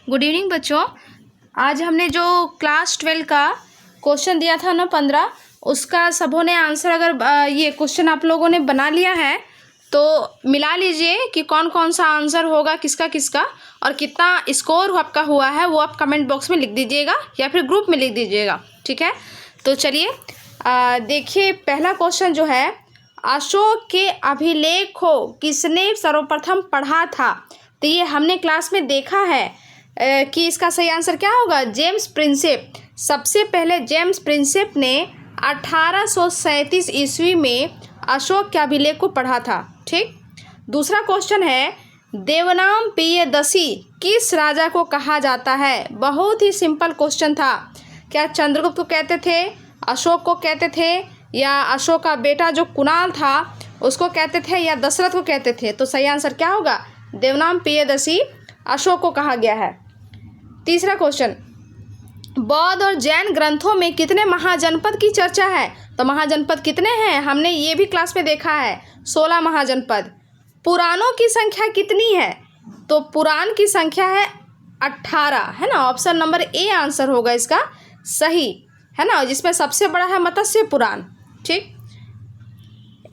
Good evening बच्चों। आज हमने जो क्लास 12 का क्वेश्चन दिया था ना 15, उसका सबों ने आंसर अगर ये क्वेश्चन आप लोगों ने बना लिया है तो मिला लीजिए कि कौन कौन सा आंसर होगा किसका किसका और कितना स्कोर आपका हुआ है वो आप कमेंट बॉक्स में लिख दीजिएगा या फिर ग्रुप में लिख दीजिएगा। ठीक है, तो चलिए देखिए पहला क्वेश्चन जो है, अशोक के अभिलेख को किसने सर्वप्रथम पढ़ा था। तो ये हमने क्लास में देखा है कि इसका सही आंसर क्या होगा, जेम्स प्रिंसेप। सबसे पहले जेम्स प्रिंसेप ने 1837 ईस्वी में अशोक के अभिलेख को पढ़ा था। ठीक, दूसरा क्वेश्चन है, देवनाम प्रियदर्शी किस राजा को कहा जाता है। बहुत ही सिंपल क्वेश्चन था। क्या चंद्रगुप्त को कहते थे, अशोक को कहते थे, या अशोक का बेटा जो कुणाल था उसको कहते थे, या दशरथ को कहते थे। तो सही आंसर क्या होगा, देवनाम प्रियदर्शी अशोक को कहा गया है। तीसरा क्वेश्चन, बौद्ध और जैन ग्रंथों में कितने महाजनपद की चर्चा है। तो महाजनपद कितने हैं, हमने ये भी क्लास में देखा है, 16 महाजनपद। पुराणों की संख्या कितनी है, तो पुराण की संख्या है 18, है ना। ऑप्शन नंबर ए आंसर होगा इसका सही, है ना, जिसमें सबसे बड़ा है मत्स्य पुराण। ठीक,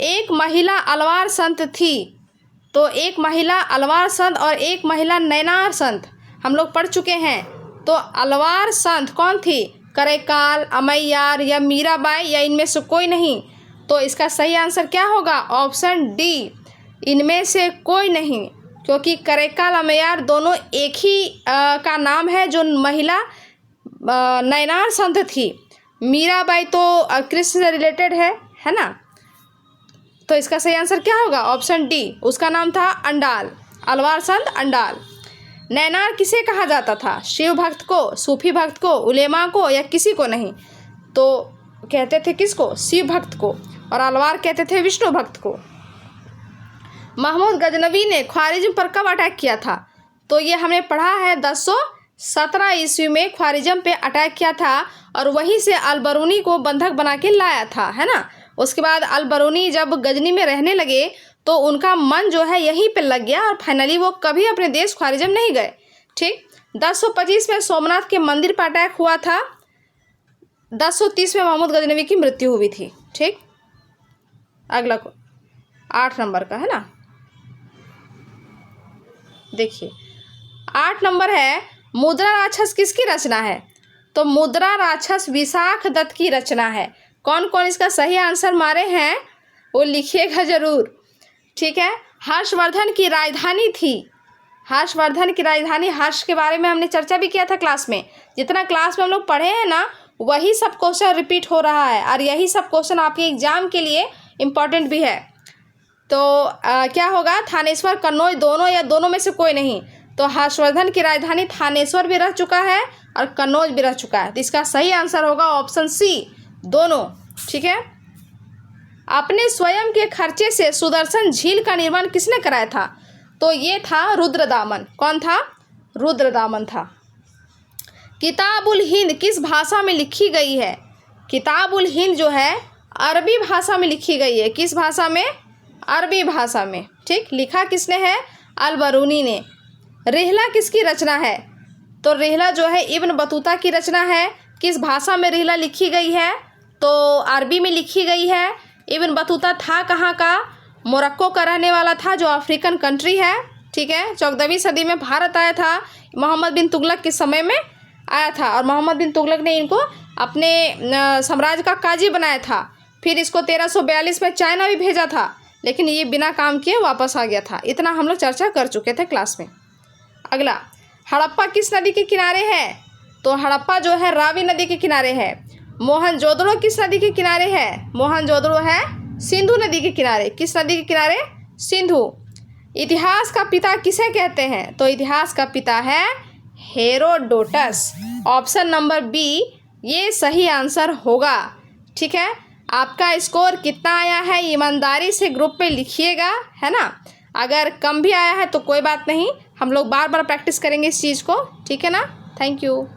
एक महिला अलवार संत थी। तो एक महिला अलवार संत और एक महिला नैनार संत हम लोग पढ़ चुके हैं। तो अलवार संत कौन थी, करैकाल, अमैयार या मीराबाई, या इनमें से कोई नहीं। तो इसका सही आंसर क्या होगा, ऑप्शन डी, इनमें से कोई नहीं, क्योंकि करैकाल अमैयार दोनों एक ही का नाम है। जो महिला नैनार संत थी, मीराबाई तो कृष्ण से रिलेटेड है ना। तो इसका सही आंसर क्या होगा, ऑप्शन डी, उसका नाम था अंडाल, अलवार संत अंडाल। नैनार किसे कहा जाता था, शिव भक्त को, सूफी भक्त को, उलेमा को, या किसी को नहीं। तो कहते थे किसको, शिव भक्त को, और अलवार कहते थे विष्णु भक्त को। महमूद गजनवी ने ख्वारिज्म पर कब अटैक किया था। तो ये हमने पढ़ा है 1017 ईस्वी में ख्वारिज्म पे अटैक किया था, और वहीं से अलबरूनी को बंधक बना के लाया था, है ना। उसके बाद अलबरूनी जब गजनी में रहने लगे तो उनका मन जो है यहीं पे लग गया, और फाइनली वो कभी अपने देश ख्वारिज्म नहीं गए। ठीक, 1025 में सोमनाथ के मंदिर पर अटैक हुआ था। 1030 में महमूद गजनवी की मृत्यु हुई थी। ठीक, अगला को 8 नंबर का है ना, देखिए 8 नंबर है, मुद्रा राक्षस किसकी रचना है। तो मुद्रा राक्षस विशाख दत्त की रचना है। कौन कौन इसका सही आंसर मारे हैं वो लिखिएगा जरूर। ठीक है, हर्षवर्धन की राजधानी थी। हर्षवर्धन की राजधानी, हर्ष के बारे में हमने चर्चा भी किया था क्लास में। जितना क्लास में हम लोग पढ़े हैं ना, वही सब क्वेश्चन रिपीट हो रहा है, और यही सब क्वेश्चन आपके एग्जाम के लिए इम्पॉर्टेंट भी है। तो क्या होगा, थानेश्वर कन्नौज दोनों, या दोनों में से कोई नहीं। तो हर्षवर्धन की राजधानी थानेश्वर भी रह चुका है और कन्नौज भी रह चुका है। तो इसका सही आंसर होगा ऑप्शन सी, दोनों। ठीक है, अपने स्वयं के खर्चे से सुदर्शन झील का निर्माण किसने कराया था। तो ये था रुद्रदामन। कौन था, रुद्रदामन था। किताबुल हिंद किस भाषा में लिखी गई है। किताबुल हिंद जो है अरबी भाषा में लिखी गई है। किस भाषा में, अरबी भाषा में। ठीक, लिखा किसने है, अलबरूनी ने। रिहला किसकी रचना है। तो रिहला जो है इब्न बतूता की रचना है। किस भाषा में रिहला लिखी गई है, तो अरबी में लिखी गई है। इब्न बतूता था कहाँ का, मोरक्को का रहने वाला था, जो अफ्रीकन कंट्री है। ठीक है, 14वीं सदी में भारत आया था, मोहम्मद बिन तुगलक के समय में आया था, और मोहम्मद बिन तुगलक ने इनको अपने साम्राज्य का काजी बनाया था। फिर इसको 1342 में चाइना भी भेजा था, लेकिन ये बिना काम किए वापस आ गया था। इतना हम लोग चर्चा कर चुके थे क्लास में। अगला, हड़प्पा किस नदी के किनारे है। तो हड़प्पा जो है रावी नदी के किनारे है। मोहनजोदड़ो किस नदी के किनारे है। मोहनजोदड़ो है सिंधु नदी के किनारे। किस नदी के किनारे, सिंधु। इतिहास का पिता किसे कहते हैं। तो इतिहास का पिता है हेरोडोटस। ऑप्शन नंबर बी ये सही आंसर होगा। ठीक है, आपका स्कोर कितना आया है ईमानदारी से ग्रुप में लिखिएगा, है ना। अगर कम भी आया है तो कोई बात नहीं, हम लोग बार बार प्रैक्टिस करेंगे इस चीज़ को। ठीक है ना, थैंक यू।